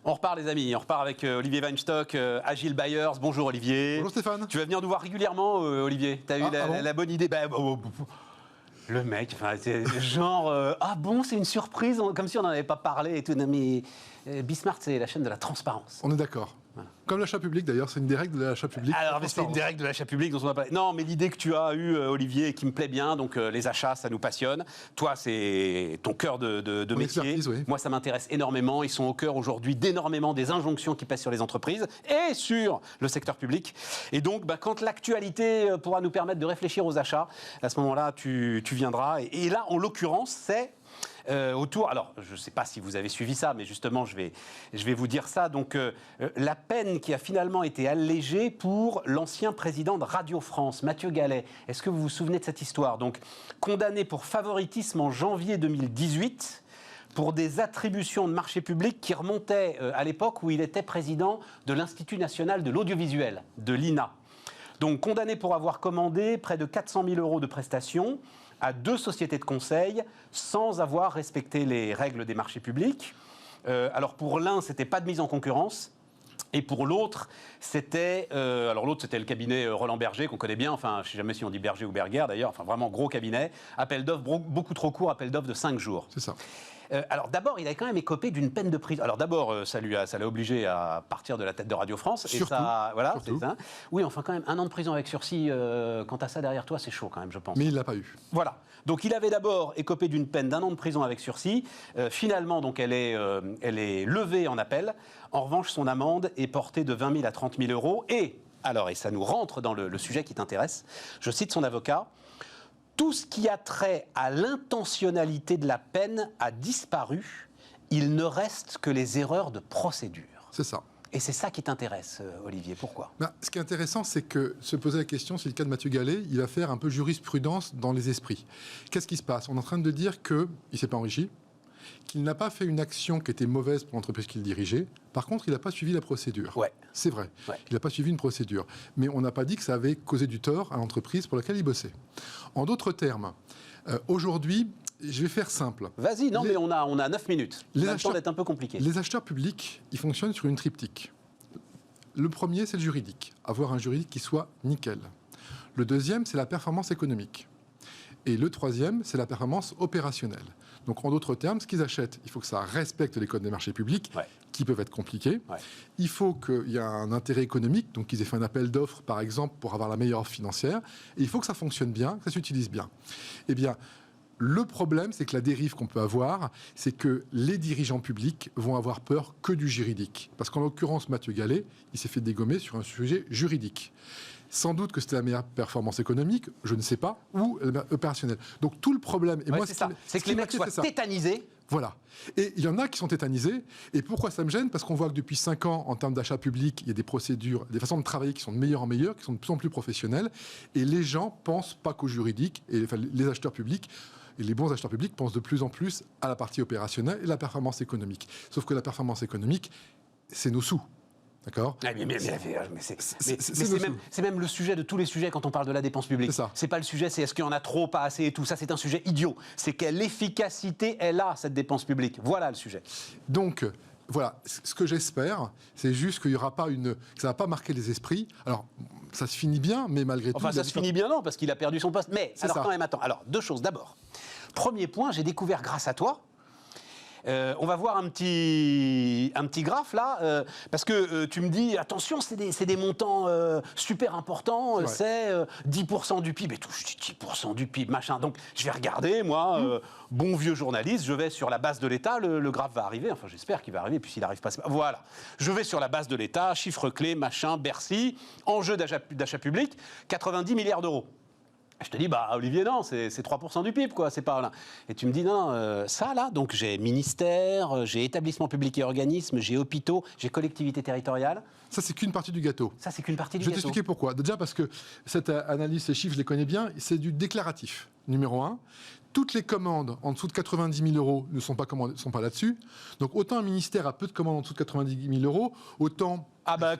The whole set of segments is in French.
On repart les amis, on repart avec Olivier Weinstock, Agile Buyers. Bonjour Olivier. Bonjour Stéphane. Tu vas venir nous voir régulièrement Olivier. Tu as eu la bonne idée le mec, c'est genre, ah bon, c'est une surprise, comme si on n'en avait pas parlé et tout. Non, mais Bismart, c'est la chaîne de la transparence. On est d'accord. Voilà. Comme l'achat public d'ailleurs, c'est une des règles de l'achat public. Alors, c'est une des règles de l'achat public dont on a parlé. Non, mais l'idée que tu as eue, Olivier, qui me plaît bien, donc les achats, ça nous passionne. Toi, c'est ton cœur de métier. Oui. Moi, ça m'intéresse énormément. Ils sont au cœur aujourd'hui d'énormément des injonctions qui pèsent sur les entreprises et sur le secteur public. Et donc, quand l'actualité pourra nous permettre de réfléchir aux achats, à ce moment-là, tu viendras. Et là, en l'occurrence, c'est... autour, alors je ne sais pas si vous avez suivi ça, mais justement je vais vous dire ça. Donc la peine qui a finalement été allégée pour l'ancien président de Radio France, Mathieu Gallet. Est-ce que vous vous souvenez de cette histoire? Donc condamné pour favoritisme en janvier 2018 pour des attributions de marché public qui remontaient à l'époque où il était président de l'Institut national de l'audiovisuel, de l'INA. Donc condamné pour avoir commandé près de 400 000 € de prestations à 2 sociétés de conseil sans avoir respecté les règles des marchés publics. Alors pour l'un, c'était pas de mise en concurrence. Et pour l'autre, c'était le cabinet Roland Berger, qu'on connaît bien, enfin, je ne sais jamais si on dit Berger ou Berger d'ailleurs, enfin vraiment gros cabinet, appel d'offres beaucoup trop court, appel d'offres de 5 jours. C'est ça. Alors d'abord, il a quand même écopé d'une peine de prison. Alors d'abord, ça l'a obligé à partir de la tête de Radio France. Surtout, et ça, voilà, surtout. C'est ça. Oui, enfin quand même, 1 an de prison avec sursis, quand t'as ça derrière toi, c'est chaud quand même, je pense. Mais il ne l'a pas eu. Voilà. Donc il avait d'abord écopé d'une peine d'1 an de prison avec sursis. Finalement, donc elle est levée en appel. En revanche, son amende est portée de 20 000 à 30 000 €. Et ça nous rentre dans le sujet qui t'intéresse. Je cite son avocat. Tout ce qui a trait à l'intentionnalité de la peine a disparu. Il ne reste que les erreurs de procédure. C'est ça. Et c'est ça qui t'intéresse, Olivier. Pourquoi ? Ce qui est intéressant, c'est que se poser la question, c'est le cas de Mathieu Gallet, il va faire un peu jurisprudence dans les esprits. Qu'est-ce qui se passe ? On est en train de dire qu'il ne s'est pas enrichi, qu'il n'a pas fait une action qui était mauvaise pour l'entreprise qu'il dirigeait. Par contre, il n'a pas suivi la procédure. Ouais. C'est vrai. Ouais. Il n'a pas suivi une procédure. Mais on n'a pas dit que ça avait causé du tort à l'entreprise pour laquelle il bossait. En d'autres termes, aujourd'hui, je vais faire simple. Vas-y, non, mais on a 9 minutes. Les Ça a le acheteurs, temps d'être un peu compliqué. Les acheteurs publics, ils fonctionnent sur une triptyque. Le premier, c'est le juridique. Avoir un juridique qui soit nickel. Le deuxième, c'est la performance économique. Et le troisième, c'est la performance opérationnelle. Donc, en d'autres termes, ce qu'ils achètent, il faut que ça respecte les codes des marchés publics, qui peuvent être compliqués. Ouais. Il faut qu'il y ait un intérêt économique, donc qu'ils aient fait un appel d'offres, par exemple, pour avoir la meilleure offre financière. Et il faut que ça fonctionne bien, que ça s'utilise bien. Eh bien, le problème, c'est que la dérive qu'on peut avoir, c'est que les dirigeants publics vont avoir peur que du juridique. Parce qu'en l'occurrence, Mathieu Gallet, il s'est fait dégommer sur un sujet juridique. Sans doute que c'était la meilleure performance économique, je ne sais pas, ou opérationnelle. Donc tout le problème... Et moi, c'est ça. C'est que les mecs soient tétanisés. Voilà. Et il y en a qui sont tétanisés. Et pourquoi ça me gêne ? Parce qu'on voit que depuis 5 ans, en termes d'achat public, il y a des procédures, des façons de travailler qui sont de meilleur en meilleur, qui sont de plus en plus professionnelles. Et les gens pensent pas qu'au juridique, et les acheteurs publics... Et les bons acheteurs publics pensent de plus en plus à la partie opérationnelle et la performance économique. Sauf que la performance économique, c'est nos sous. D'accord ? C'est même le sujet de tous les sujets quand on parle de la dépense publique. C'est pas le sujet, c'est est-ce qu'il y en a trop, pas assez et tout. Ça, c'est un sujet idiot. C'est quelle efficacité elle a, cette dépense publique. Voilà le sujet. Donc... Voilà, ce que j'espère, c'est juste qu'il y aura pas que ça va pas marquer les esprits. Alors, ça se finit bien, mais malgré tout... Enfin, ça se finit bien, non, parce qu'il a perdu son poste. Mais, alors ça. Quand même, attends. Alors, 2 choses. D'abord, premier point, j'ai découvert grâce à toi... on va voir un petit graphe là, parce que tu me dis, attention, c'est des montants super importants, c'est 10% du PIB, et tout, je dis 10% du PIB, machin. Donc je vais regarder, moi, bon vieux journaliste, je vais sur la base de l'État, le graphe va arriver, enfin j'espère qu'il va arriver, puis s'il n'arrive pas, voilà. Je vais sur la base de l'État, chiffre clé, machin, Bercy, enjeu d'achat public, 90 milliards d'euros. Je te dis, Olivier, non, c'est 3% du PIB, quoi, c'est pas là. Et tu me dis, non, ça, là, donc j'ai ministère, j'ai établissement public et organismes, j'ai hôpitaux, j'ai collectivités territoriales. Ça, c'est qu'une partie du gâteau. Ça, c'est qu'une partie du gâteau. Je vais gâteau. t'expliquer pourquoi. Déjà parce que cette analyse, ces chiffres, je les connais bien, c'est du déclaratif. Numéro 1, toutes les commandes en dessous de 90 000 € ne sont pas là-dessus. Donc, autant un ministère a peu de commandes en dessous de 90 000 €, autant...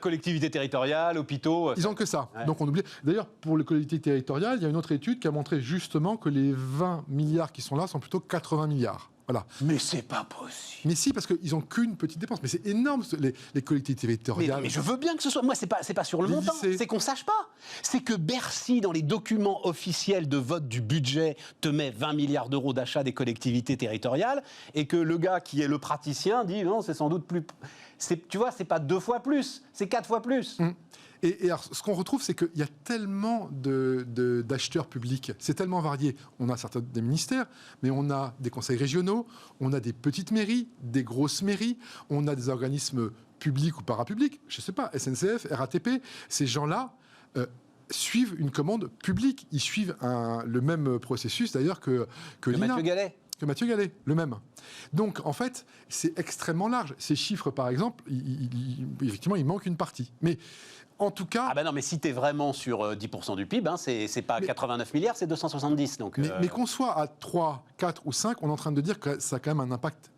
collectivités territoriales, hôpitaux... Ils ont que ça. Ouais. Donc, on oublie... D'ailleurs, pour les collectivités territoriales, il y a une autre étude qui a montré justement que les 20 milliards qui sont là sont plutôt 80 milliards. Voilà. Mais c'est pas possible. Mais si, parce qu'ils n'ont qu'une petite dépense. Mais c'est énorme, les collectivités territoriales. Mais je veux bien que ce soit... Moi, c'est pas sur le montant, c'est qu'on sache pas. C'est que Bercy, dans les documents officiels de vote du budget, te met 20 milliards d'euros d'achat des collectivités territoriales, et que le gars qui est le praticien dit non, c'est sans doute plus... Tu vois, c'est pas 2 fois plus, c'est 4 fois plus. Et alors, ce qu'on retrouve, c'est qu'il y a tellement d'acheteurs publics, c'est tellement varié. On a certains des ministères, mais on a des conseils régionaux, on a des petites mairies, des grosses mairies, on a des organismes publics ou parapublics, je ne sais pas, SNCF, RATP, ces gens-là suivent une commande publique. Ils suivent le même processus, d'ailleurs, que l'INA. Mathieu Gallet. Que Mathieu Gallet, le même. Donc, en fait, c'est extrêmement large. Ces chiffres, par exemple, effectivement, il manque une partie. Mais en tout cas... Ah ben non, mais si tu es vraiment sur 10% du PIB, c'est pas 89 milliards, c'est 270. Donc, mais qu'on soit à 3, 4 ou 5, on est en train de dire que ça a quand même un impact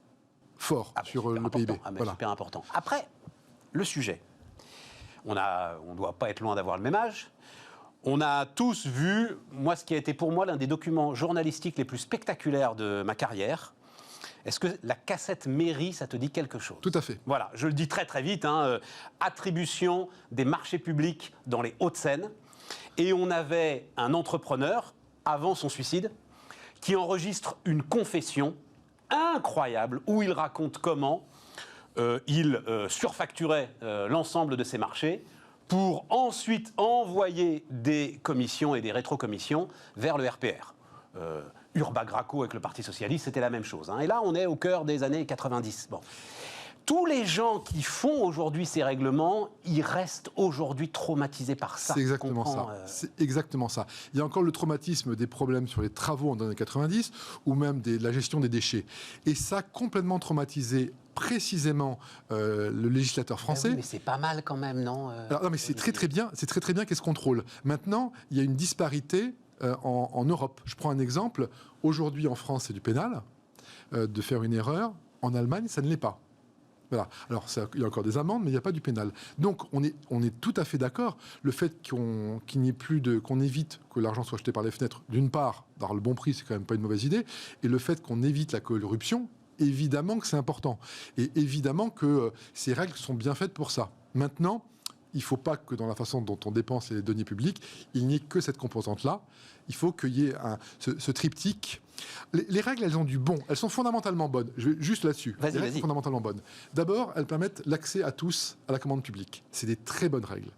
fort sur le PIB. Voilà. Super important. Après, le sujet. On ne doit pas être loin d'avoir le même âge. On a tous vu, moi, ce qui a été pour moi l'un des documents journalistiques les plus spectaculaires de ma carrière. Est-ce que la cassette mairie, ça te dit quelque chose? Tout à fait. Voilà, je le dis très très vite, attribution des marchés publics dans les Hauts-de-Seine. Et on avait un entrepreneur, avant son suicide, qui enregistre une confession incroyable où il raconte comment il surfacturait l'ensemble de ses marchés pour ensuite envoyer des commissions et des rétrocommissions vers le RPR. Urbac-Graco avec le Parti Socialiste, c'était la même chose. Et là, on est au cœur des années 90. Bon. Tous les gens qui font aujourd'hui ces règlements, ils restent aujourd'hui traumatisés par ça. C'est exactement ça. C'est exactement ça. Il y a encore le traumatisme des problèmes sur les travaux en années 90 ou même de la gestion des déchets. Et ça a complètement traumatisé précisément le législateur français. Oui, mais c'est pas mal quand même, non Alors, non, mais c'est très très bien. C'est très très bien qu'est-ce qu'on contrôle. Maintenant, il y a une disparité en Europe. Je prends un exemple. Aujourd'hui, en France, c'est du pénal de faire une erreur. En Allemagne, ça ne l'est pas. Voilà. Alors, il y a encore des amendes, mais il n'y a pas du pénal. Donc, on est tout à fait d'accord. Le fait qu'il n'y ait plus qu'on évite que l'argent soit jeté par les fenêtres, d'une part, dans le bon prix, c'est quand même pas une mauvaise idée, et le fait qu'on évite la corruption, évidemment que c'est important. Et évidemment que ces règles sont bien faites pour ça. Maintenant, il ne faut pas que dans la façon dont on dépense les deniers publics, il n'y ait que cette composante-là. Il faut qu'il y ait ce triptyque. Les règles, elles ont du bon. Elles sont fondamentalement bonnes. Je vais juste là-dessus. Les règles sont fondamentalement bonnes. D'abord, elles permettent l'accès à tous à la commande publique. C'est des très bonnes règles.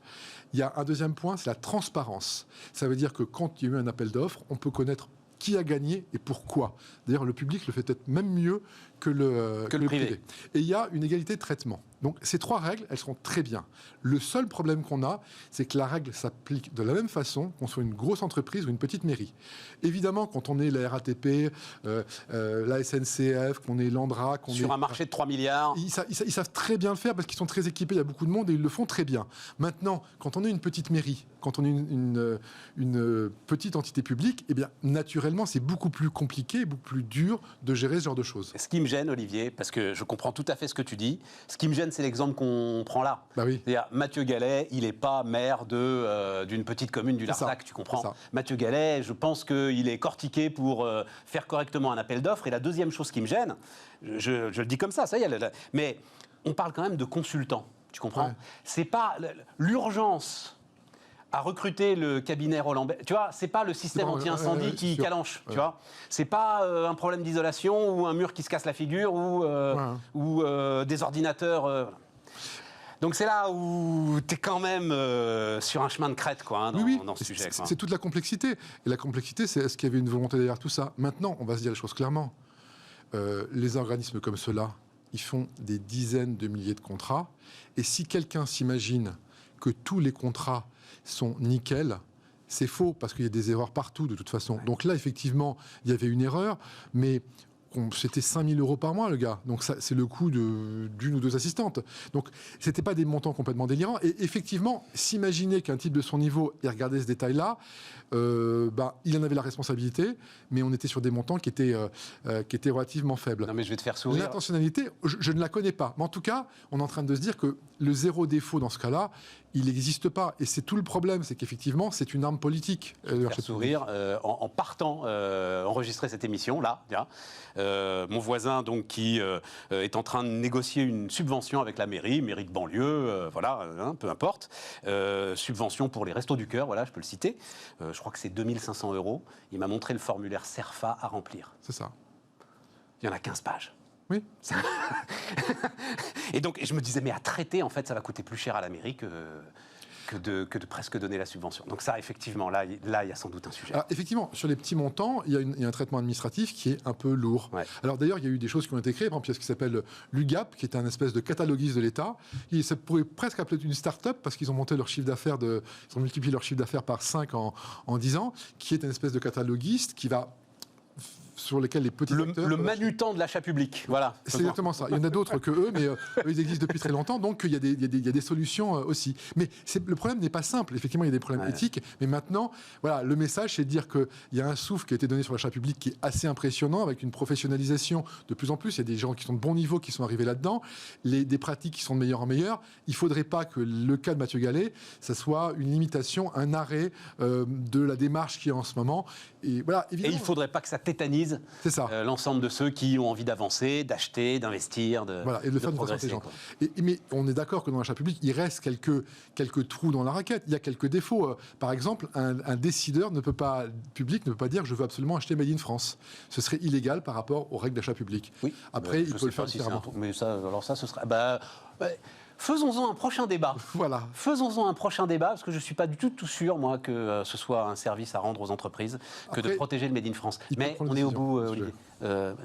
Il y a un deuxième point, c'est la transparence. Ça veut dire que quand il y a eu un appel d'offres, on peut connaître qui a gagné et pourquoi. D'ailleurs, le public le fait peut-être même mieux que le privé. Et il y a une égalité de traitement. Donc, ces 3 règles, elles sont très bien. Le seul problème qu'on a, c'est que la règle s'applique de la même façon qu'on soit une grosse entreprise ou une petite mairie. Évidemment, quand on est la RATP, la SNCF, qu'on est l'Andra... Sur un marché de 3 milliards... Ils savent très bien le faire parce qu'ils sont très équipés, il y a beaucoup de monde et ils le font très bien. Maintenant, quand on est une petite mairie, quand on est une petite entité publique, eh bien, naturellement, c'est beaucoup plus compliqué, beaucoup plus dur de gérer ce genre de choses. Ce qui me gêne, Olivier, parce que je comprends tout à fait ce que tu dis, ce qui me gêne, c'est l'exemple qu'on prend là. Bah oui. C'est-à-dire, Mathieu Gallet, il n'est pas maire d'une petite commune du Larzac, tu comprends. Mathieu Gallet, je pense qu'il est cortiqué pour faire correctement un appel d'offres. Et la deuxième chose qui me gêne, je le dis comme ça y est, mais on parle quand même de consultants, tu comprends. Ouais. C'est pas l'urgence à recruter le cabinet Roland Berger. Tu vois, c'est pas le système anti-incendie qui calanche, tu vois. C'est pas un problème d'isolation ou un mur qui se casse la figure ou des ordinateurs... Donc c'est là où tu es quand même sur un chemin de crête dans ce sujet. C'est toute la complexité. Et la complexité, c'est est-ce qu'il y avait une volonté derrière tout ça. Maintenant, on va se dire les choses clairement. Les organismes comme ceux-là, ils font des dizaines de milliers de contrats. Et si quelqu'un s'imagine que tous les contrats sont nickel, c'est faux, parce qu'il y a des erreurs partout de toute façon. Ouais. Donc là, effectivement, il y avait une erreur, mais c'était 5 000 € par mois, le gars. Donc ça, c'est le coût d'une ou 2 assistantes. Donc c'était pas des montants complètement délirants. Et effectivement, s'imaginer qu'un type de son niveau ait regardé ce détail-là, il en avait la responsabilité, mais on était sur des montants qui étaient relativement faibles. Non, mais je vais te faire sourire. L'intentionnalité, je ne la connais pas. Mais en tout cas, on est en train de se dire que le zéro défaut dans ce cas-là, il n'existe pas. Et c'est tout le problème, c'est qu'effectivement, c'est une arme politique. Je vais te faire sourire. En partant enregistrer cette émission, là, Mon voisin donc qui est en train de négocier une subvention avec la mairie de banlieue, voilà, hein, peu importe. Subvention pour les Restos du Cœur, voilà, je peux le citer. Je crois que c'est 2500 €. Il m'a montré le formulaire CERFA à remplir. C'est ça. Il y en a 15 pages. Oui. Et donc, je me disais, mais à traiter, en fait, ça va coûter plus cher à la mairie que de presque donner la subvention. Donc ça, effectivement, là, il y a sans doute un sujet. Alors, effectivement, sur les petits montants, il y a un traitement administratif qui est un peu lourd. Ouais. Alors d'ailleurs, il y a eu des choses qui ont été créées. Par exemple, il y a ce qui s'appelle l'UGAP, qui est un espèce de cataloguiste de l'État. Ça pourrait presque appeler une start-up, parce qu'ils ont monté leur chiffre d'affaires, ils ont multiplié leur chiffre d'affaires par 5 en 10 ans, qui est une espèce de cataloguiste qui va sur lesquels les petits acteurs... Le manutant de l'achat public, voilà. C'est exactement ça. Il y en a d'autres que eux, mais eux, ils existent depuis très longtemps, donc il y a des solutions aussi. Mais le problème n'est pas simple. Effectivement, il y a des problèmes éthiques, mais maintenant, voilà, le message, c'est de dire qu'il y a un souffle qui a été donné sur l'achat public qui est assez impressionnant, avec une professionnalisation de plus en plus. Il y a des gens qui sont de bon niveau qui sont arrivés là-dedans, des pratiques qui sont de meilleur en meilleur. Il ne faudrait pas que le cas de Mathieu Gallet, ça soit une limitation, un arrêt de la démarche qui est en ce moment. Et voilà, évidemment, il ne faudrait pas que ça tétanise l'ensemble de ceux qui ont envie d'avancer, d'acheter, d'investir, et de le faire de façon intelligente. Mais on est d'accord que dans l'achat public, il reste quelques trous dans la raquette. Il y a quelques défauts. Par exemple, un décideur public ne peut pas dire je veux absolument acheter Made in France. Ce serait illégal par rapport aux règles d'achat public. Oui. Après, il peut le faire différemment. Mais ça, ce serait... Faisons-en un prochain débat. Voilà. Faisons-en un prochain débat, parce que je ne suis pas du tout sûr, moi, que ce soit un service à rendre aux entreprises, que de protéger le Made in France. Mais on est au bout, Olivier.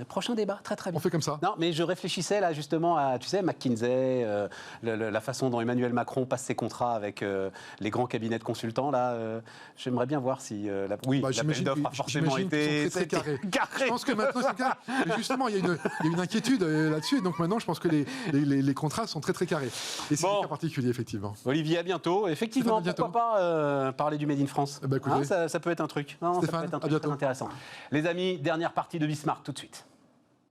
Prochain débat, très très bien. On fait comme ça. Non, mais je réfléchissais là justement à, tu sais, McKinsey, la façon dont Emmanuel Macron passe ses contrats avec les grands cabinets de consultants. Là, j'aimerais bien voir si l'appel d'offres a forcément été très carré. Je pense que maintenant c'est carré. Mais justement, il y a une inquiétude là-dessus. Donc maintenant, je pense que les contrats sont très très carrés. Et c'est un cas particulier, effectivement. Olivier, à bientôt. Effectivement, pourquoi pas parler du Made in France. Écoutez, ça peut être un truc. Non, Stéphane, ça peut être un truc très intéressant. Les amis, dernière partie de Bismarck tout de suite.